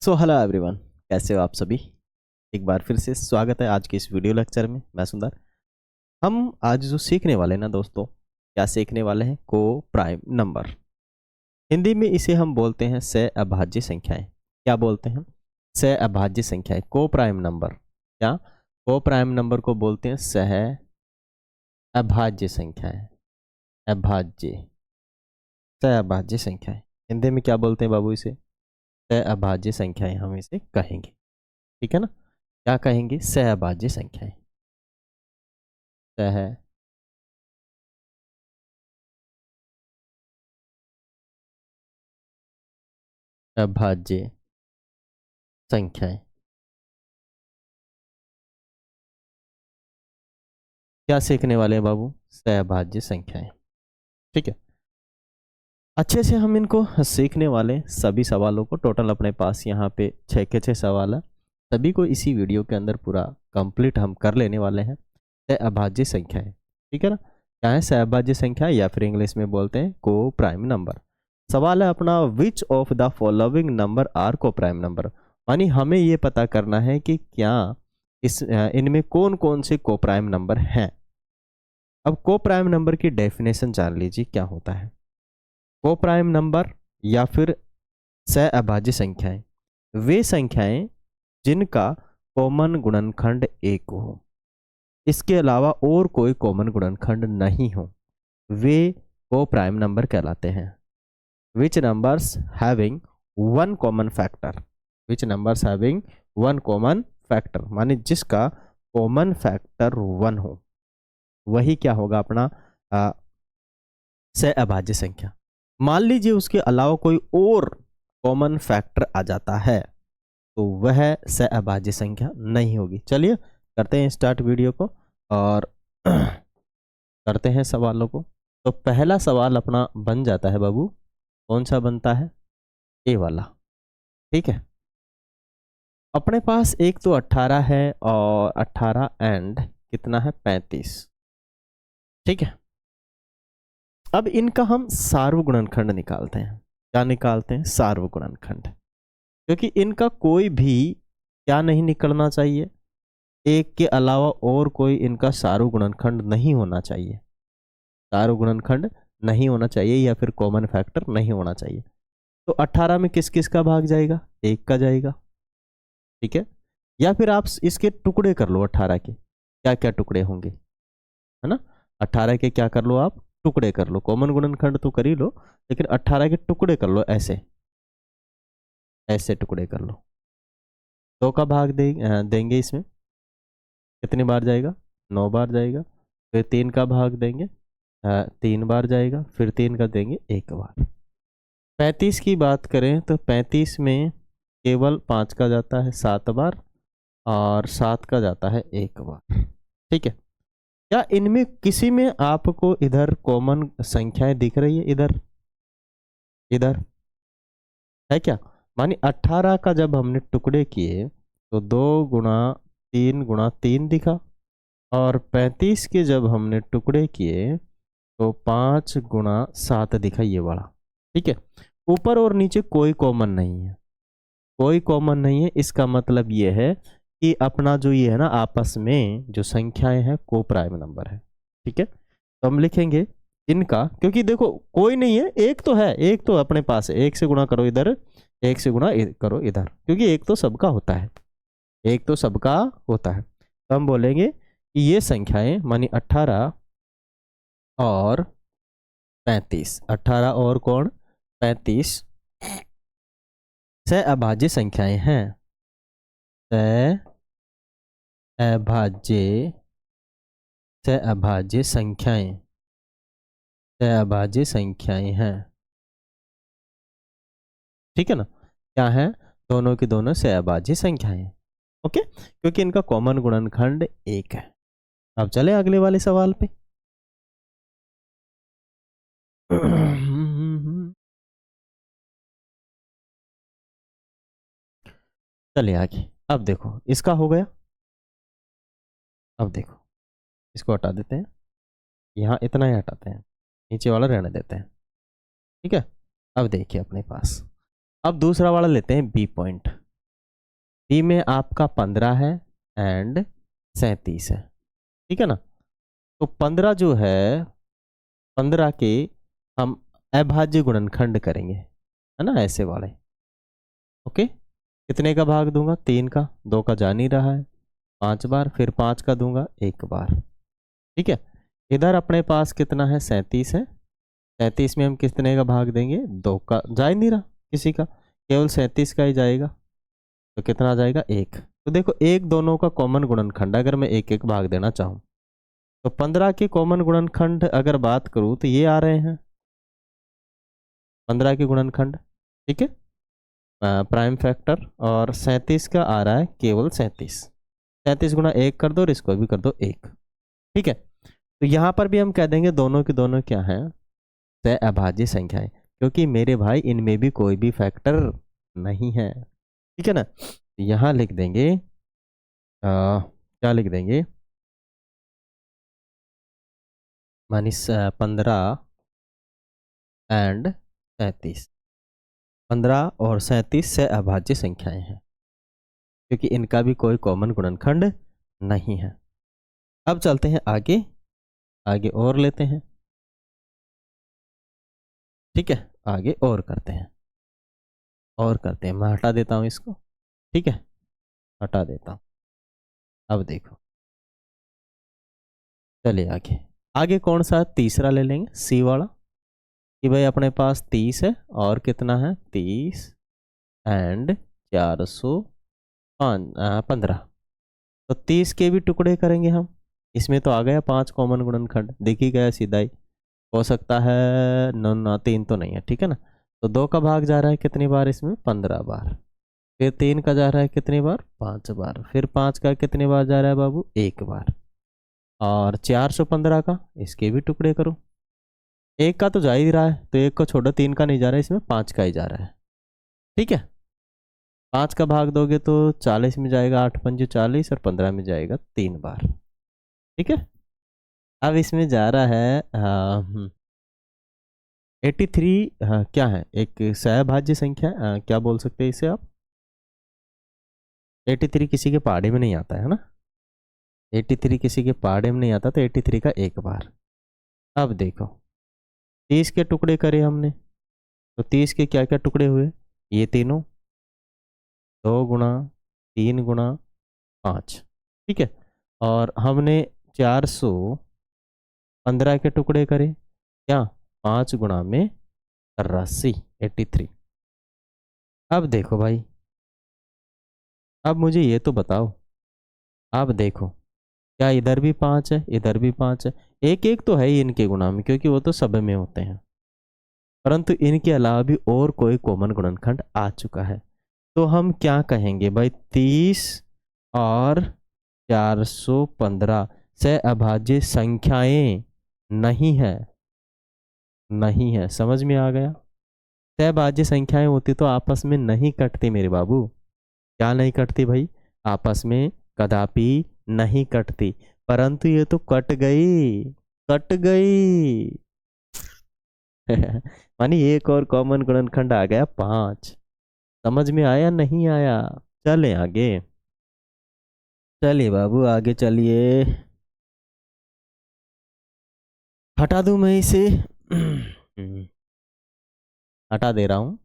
So hello everyone, कैसे हो आप सभी। एक बार फिर से स्वागत है आज के इस वीडियो लेक्चर में। मैं सुंदर। हम आज जो सीखने वाले हैं ना दोस्तों, क्या सीखने वाले हैं? को प्राइम नंबर। हिंदी में इसे हम बोलते हैं सह अभाज्य संख्याएं। क्या बोलते हैं? सह अभाज्य संख्याएं, को प्राइम नंबर। क्या? को प्राइम नंबर को बोलते हैं सह अभाज्य संख्याएं। अभाज्य, सह अभाज्य संख्याएं। हिंदी में क्या बोलते हैं बाबू? इसे सह अभाज्य संख्याएं हम इसे कहेंगे। ठीक है ना? क्या कहेंगे? सहअभाज्य संख्याएं। सह अभाज्य संख्याएं। क्या सीखने वाले हैं बाबू? सहअभाज्य संख्याएं। ठीक है, अच्छे से हम इनको सीखने वाले हैं। सभी सवालों को टोटल अपने पास यहाँ पे 6 के 6 सवाल है, सभी को इसी वीडियो के अंदर पूरा कंप्लीट हम कर लेने वाले हैं। सहअभाज्य संख्याएं, ठीक है ना? क्या है सहअभाज्य संख्या, या फिर इंग्लिश में बोलते हैं को प्राइम नंबर। सवाल है अपना, which of the following number are coprime number. यानी हमें ये पता करना है कि क्या इनमें कौन कौन से को प्राइम नंबर हैं। अब को प्राइम नंबर की डेफिनेशन जान लीजिए क्या होता है। को प्राइम नंबर या फिर सहअभाज्य संख्याएं वे संख्याएं जिनका कॉमन गुणनखंड एक हो, इसके अलावा और कोई कॉमन गुणनखंड नहीं हो, वे को प्राइम नंबर कहलाते हैं। Which numbers having one common factor, which numbers having one common factor, माने जिसका कॉमन फैक्टर 1 हो, वही क्या होगा अपना सहअभाज्य संख्या। मान लीजिए उसके अलावा कोई और कॉमन फैक्टर आ जाता है तो वह सहअभाज्य संख्या नहीं होगी। चलिए करते हैं स्टार्ट वीडियो को और करते हैं सवालों को। तो पहला सवाल अपना बन जाता है बाबू, कौन सा बनता है? ए वाला। ठीक है, अपने पास एक तो 18 है और 18 एंड कितना है? 35। ठीक है, अब इनका हम सार्वगुणनखंड निकालते हैं। क्या निकालते हैं? सार्वगुणनखंड। क्योंकि इनका कोई भी क्या नहीं निकलना चाहिए, एक के अलावा और कोई इनका सार्वगुणनखंड नहीं होना चाहिए। सार्वगुणनखंड नहीं होना चाहिए या फिर कॉमन फैक्टर नहीं होना चाहिए। तो 18 में किस किस का भाग जाएगा? एक का जाएगा। ठीक है, या फिर आप इसके टुकड़े कर लो। 18 के क्या क्या टुकड़े होंगे, है ना? 18 के क्या कर लो आप? टुकड़े कर लो। कॉमन गुणनखंड तो कर ही लो, लेकिन 18 के टुकड़े कर लो। ऐसे ऐसे टुकड़े कर लो। 2 का भाग देंगे इसमें कितनी बार जाएगा? 9 बार जाएगा। फिर 3 का भाग देंगे, 3 बार जाएगा। फिर 3 का देंगे 1 बार। 35 की बात करें तो 35 में केवल 5 का जाता है 7 बार, और 7 का जाता है 1 बार। ठीक है, क्या इनमें किसी में आपको इधर कॉमन संख्याएं दिख रही है? इधर इधर है क्या? मानी 18 का जब हमने टुकड़े किए तो 2 गुणा 3 गुणा 3 दिखा, और 35 के जब हमने टुकड़े किए तो 5 गुणा 7 दिखा, ये वाला। ठीक है, ऊपर और नीचे कोई कॉमन नहीं है, कोई कॉमन नहीं है। इसका मतलब ये है कि अपना जो ये है ना, आपस में जो संख्याएं हैं को प्राइम नंबर है। ठीक है, तो हम लिखेंगे इनका, क्योंकि देखो कोई नहीं है, एक तो है, एक तो अपने पास है। एक से गुणा करो इधर, एक से गुणा करो इधर, क्योंकि एक तो सबका होता है, एक तो सबका होता है। तो हम बोलेंगे कि ये संख्याएं मानी 18 और 35, 18 और कौन? 35 सहअभाज्य संख्याएं हैं। सहअभाज्य सहअभाज्य संख्याएं, सहअभाज्य संख्याएं हैं। ठीक है ना? क्या है? दोनों की दोनों सहअभाज्य संख्याएं हैं। ओके, क्योंकि इनका कॉमन गुणनखंड 1 है। अब चले अगले वाले सवाल पे। चलिए आगे। अब देखो इसका हो गया। अब देखो इसको हटा देते हैं, यहाँ इतना ही हटाते हैं, नीचे वाला रहने देते हैं। ठीक है, अब देखिए अपने पास, अब दूसरा वाला लेते हैं बी पॉइंट। बी में आपका 15 है एंड 37 है, ठीक है ना। तो 15 जो है, 15 के हम अभाज्य गुणनखंड करेंगे, है ना, ऐसे वाले। ओके, कितने का भाग दूंगा, 3 का, 2 का जा नहीं रहा है, 5 बार, फिर 5 का दूंगा 1 बार, ठीक है। इधर अपने पास कितना है, 37 है, 37 में हम कितने का भाग देंगे, 2 का, जा ही नहीं रहा किसी का, केवल 37 का ही जाएगा, तो कितना जाएगा, 1। तो देखो एक दोनों का कॉमन गुणनखंड अगर मैं एक एक भाग देना चाहूँ, तो 15 के कॉमन गुणनखंड अगर बात करूँ तो ये आ रहे हैं 15 के गुणनखंड, ठीक है, प्राइम फैक्टर, और 37 का आ रहा है केवल 37, 37 गुणा 1 कर दो और इसको भी कर दो 1, ठीक है। तो यहाँ पर भी हम कह देंगे दोनों के दोनों क्या हैं, सहअभाज्य संख्याएं, क्योंकि मेरे भाई इनमें भी कोई भी फैक्टर नहीं है, ठीक है ना। यहाँ लिख देंगे क्या लिख देंगे, माइनस 15 एंड 37, 15 और 37 सहअभाज्य संख्याएं हैं, क्योंकि इनका भी कोई कॉमन गुणनखंड नहीं है। अब चलते हैं आगे, आगे और लेते हैं, ठीक है, आगे और करते हैं, और करते हैं, मैं हटा देता हूं इसको, ठीक है, हटा देता हूं। अब देखो, चलिए आगे, आगे कौन सा, तीसरा ले लेंगे, सी वाला, कि भाई अपने पास 30 है और कितना है, 30 एंड 415, तो 30 के भी टुकड़े करेंगे हम, इसमें तो आ गया 5 कॉमन गुणनखंड, दिख ही गया सीधा ही, हो सकता है न ना, 3 तो नहीं है, ठीक है ना। तो 2 का भाग जा रहा है कितनी बार इसमें, 15 बार, फिर 3 का जा रहा है कितनी बार, 5 बार, फिर 5 का कितनी बार जा रहा है बाबू, 1 बार, और 415 का इसके भी टुकड़े करो, 1 का तो जा ही रहा है, तो 1 को छोड़ो, 3 का नहीं जा रहा है, इसमें 5 का ही जा रहा है, ठीक है। 5 का भाग दोगे तो 40 में जाएगा, 8 पंजे 40, और 15 में जाएगा 3 बार, ठीक है। अब इसमें जा रहा है 83, क्या है, एक सहभाज्य संख्या, क्या बोल सकते हैं इसे आप, 83 किसी के पहाड़े में नहीं आता है ना, 83 किसी के पहाड़े में नहीं आता, तो 83 का 1 बार। अब देखो 30 के टुकड़े करे हमने, तो 30 के क्या क्या टुकड़े हुए, ये तीनों, 2 गुणा 3 गुणा 5, ठीक है, और हमने 415 के टुकड़े करे, क्या, 5 गुणा में 83, 83। अब देखो भाई, अब मुझे ये तो बताओ, अब देखो क्या इधर भी 5 है, इधर भी 5 है, एक एक तो है ही इनके गुणा में, क्योंकि वो तो सब में होते हैं, परंतु इनके अलावा भी और कोई कॉमन गुणनखंड आ चुका है, तो हम क्या कहेंगे भाई, 30 और 415 सहअभाज्य संख्याएं नहीं है, नहीं है, समझ में आ गया। सहभाज्य संख्याएं होती तो आपस में नहीं कटती मेरे बाबू, क्या नहीं कटती भाई, आपस में कदापि नहीं कटती, परंतु ये तो कट गई, कट गई। मानी एक और कॉमन गुणनखंड आ गया 5, समझ में आया नहीं आया, चले आगे, चलिए बाबू आगे चलिए, हटा दूं मैं इसे, हटा दे रहा हूं,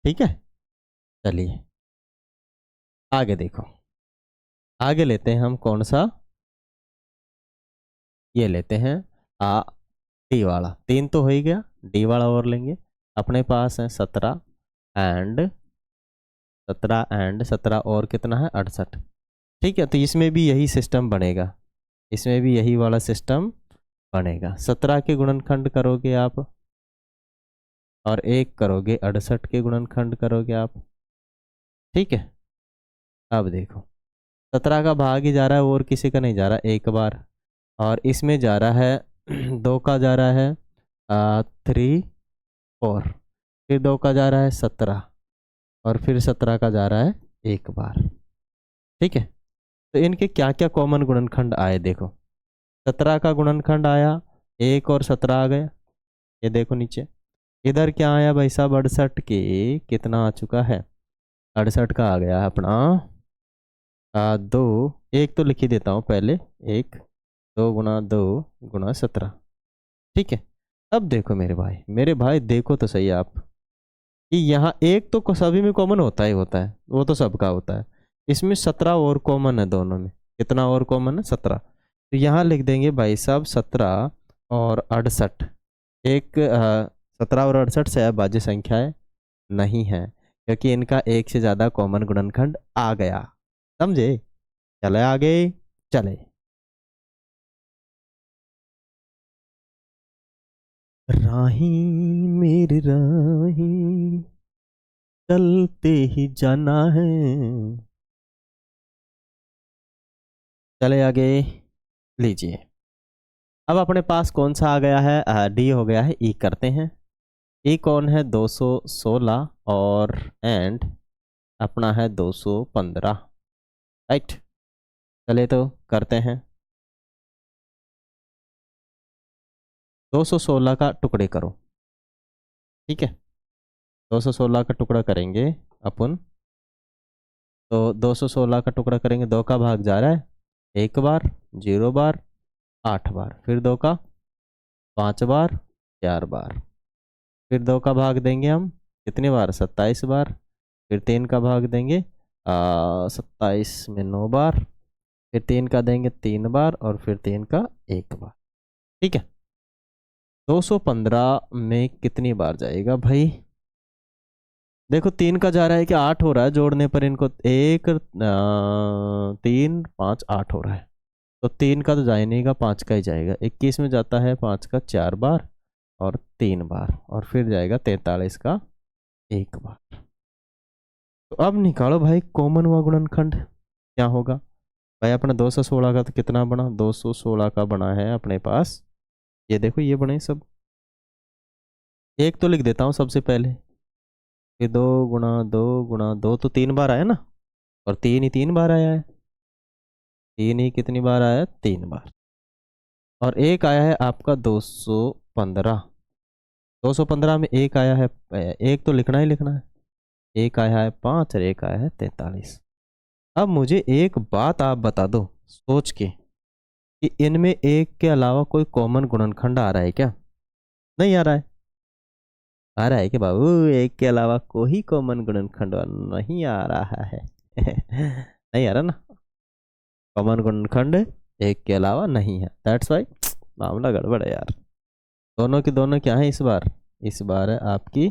ठीक है। चलिए आगे देखो, आगे लेते हैं हम कौन सा, ये लेते हैं डी वाला, 3 तो हो ही गया, डी वाला और लेंगे, अपने पास है 17 एंड 17 और कितना है 68, ठीक है। तो इसमें भी यही सिस्टम बनेगा, इसमें भी यही वाला सिस्टम बनेगा, 17 के गुणनखंड करोगे आप, और 1 करोगे 68 के गुणनखंड करोगे आप, ठीक है। अब देखो 17 का भाग ही जा रहा है और किसी का नहीं जा रहा, 1 बार, और इसमें जा रहा है 2 का जा रहा है 3 4, फिर 2 का जा रहा है 17, और फिर 17 का जा रहा है 1 बार, ठीक है। तो इनके क्या क्या कॉमन गुणनखंड आए, देखो 17 का गुणनखंड आया 1 और 17 आ गया, ये देखो नीचे, इधर क्या आया भाई साहब, 68 के कितना आ चुका है, 68 का आ गया अपना दो, एक तो लिख ही देता हूँ पहले, एक, 2 × 2 × 17। ठीक है। अब देखो मेरे भाई देखो तो सही आप कि यहाँ एक तो सभी में कॉमन होता ही होता है, वो तो सबका होता है। इसमें 17 और कॉमन है दोनों में। कितना और कॉमन है? 17। तो यहाँ लिख देंगे भाई साहब 17 और 68। एक 17 और 68 सहअभाज्य संख्याएं नहीं है, क्योंकि इनका एक से ज्यादा कॉमन गुणनखंड आ गया। समझे? चले आगे, चले। राही मेरी राही, चलते ही जाना है। चले आगे, लीजिए। अब अपने पास कौन सा आ गया है? डी हो गया है। ई करते हैं। ई कौन है? 216 और एंड अपना है 215। राइट। चले तो करते हैं। 216 का टुकड़े करो। ठीक है, 216 का टुकड़ा करेंगे अपन। तो 216 का टुकड़ा करेंगे, 2 का भाग जा रहा है 1 बार, 0 बार, 8 बार, फिर 2 का 5 बार, 4 बार, फिर 2 का भाग देंगे हम कितनी बार? 27 बार, फिर 3 का भाग देंगे 27 में 9 बार, फिर 3 का देंगे 3 बार, और फिर 3 का 1 बार। ठीक है। 215 में कितनी बार जाएगा भाई? देखो 3 का जा रहा है कि 8 हो रहा है, जोड़ने पर इनको 1 3 5 8 हो रहा है। तो 3 का तो जा ही नहीं, 5 का ही जाएगा। 21 में जाता है 5 का 4 बार और 3 बार, और फिर जाएगा 43 का 1 बार। तो अब निकालो भाई कॉमन हुआ गुणनखंड क्या होगा भाई? अपना 216 का तो कितना बना? 216 का बना है अपने पास, ये देखो ये बने सब। एक तो लिख देता हूँ सबसे पहले कि 2 × 2 × 2 तो 3 बार आया ना, और 3 ही 3 बार आया है। 3 ही कितनी बार आया? 3 बार। और एक आया है आपका 215। 215 में एक आया है, एक तो लिखना ही लिखना है। एक आया है 5 और एक आया है 43। अब मुझे एक बात आप बता दो सोच के कि इनमें एक के अलावा कोई कॉमन गुणनखंड आ रहा है क्या? नहीं आ रहा है। आ रहा है कि बाबू एक के अलावा कोई कॉमन गुणनखंड नहीं आ रहा है? नहीं आ रहा ना, कॉमन गुणनखंड एक के अलावा नहीं है। दैट्स वाई मामला गड़बड़ है यार। दोनों की दोनों क्या है इस बार? इस बार है आपकी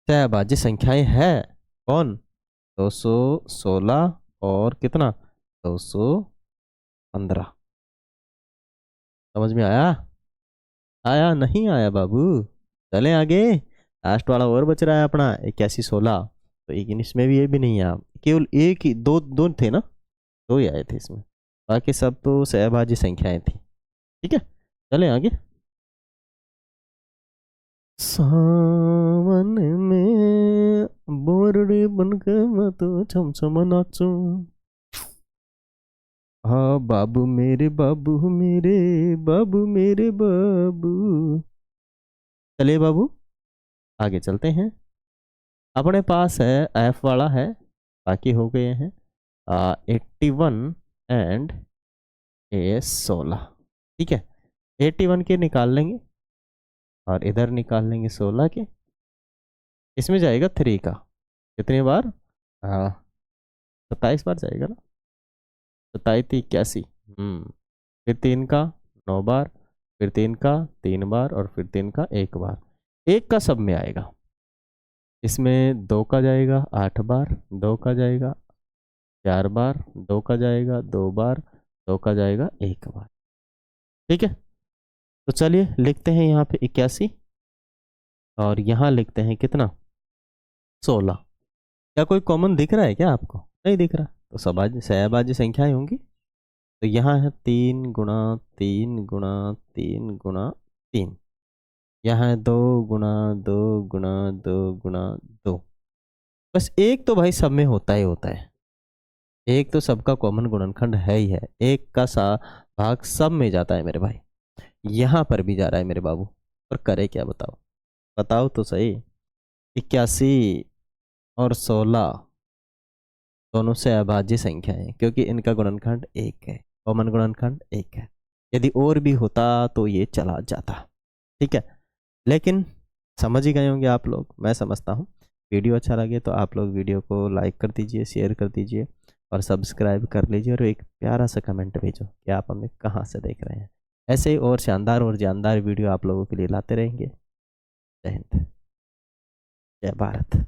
सहअभाज्य संख्याएं है। कौन? 216 और कितना? 215। समझ में आया? आया नहीं आया बाबू? चलें आगे। लास्ट वाला और बच रहा है अपना 8116। तो एक इसमें भी ये भी नहीं आया, केवल एक ही, दो दो थे ना, दो ही आए थे इसमें, बाकी सब तो सहभाज्य संख्याएं थी। ठीक है, चलें आगे। सावन में बोरड़े बनकर मैं तो छम छम नाचूं। हाँ बाबू मेरे बाबू, मेरे बाबू, मेरे बाबू। चलिए बाबू आगे चलते हैं। अपने पास है एफ वाला है, बाकी हो गए हैं 81 एंड ए 16। ठीक है, 81 के निकाल लेंगे और इधर निकाल लेंगे 16 के। इसमें जाएगा 3 का कितनी बार? 27 बार जाएगा ना, 27 81। फिर 3 का 9 बार, फिर 3 का 3 बार, और फिर 3 का 1 बार। एक का सब में आएगा। इसमें 2 का जाएगा 8 बार, 2 का जाएगा 4 बार, 2 का जाएगा 2 बार, 2 का जाएगा 1 बार। ठीक है, तो चलिए लिखते हैं यहाँ पे 81 और यहाँ लिखते हैं कितना? 16। क्या कोई कॉमन दिख रहा है क्या आपको? नहीं दिख रहा, तो सहभाज्य संख्याएं होंगी। तो यहाँ है 3 × 3 × 3 × 3। यहाँ है 2 × 2 × 2 × 2। बस एक तो भाई सब में होता ही होता है, एक तो सबका कॉमन गुणनखंड है ही है। एक का सा भाग सब में जाता है मेरे भाई, यहाँ पर भी जा रहा है मेरे बाबू। पर करे क्या बताओ? बताओ तो सही। 81 और 16 दोनों से अभाज्य संख्या है क्योंकि इनका गुणनखंड 1 है, कॉमन गुणनखंड 1 है। यदि और भी होता तो ये चला जाता। ठीक है, लेकिन समझ ही गए होंगे आप लोग, मैं समझता हूँ। वीडियो अच्छा लगे तो आप लोग वीडियो को लाइक कर दीजिए, शेयर कर दीजिए और सब्सक्राइब कर लीजिए और एक प्यारा सा कमेंट भेजो कि आप हमें कहाँ से देख रहे हैं। ऐसे ही और शानदार और जानदार वीडियो आप लोगों के लिए लाते रहेंगे। जय हिंद, जय भारत।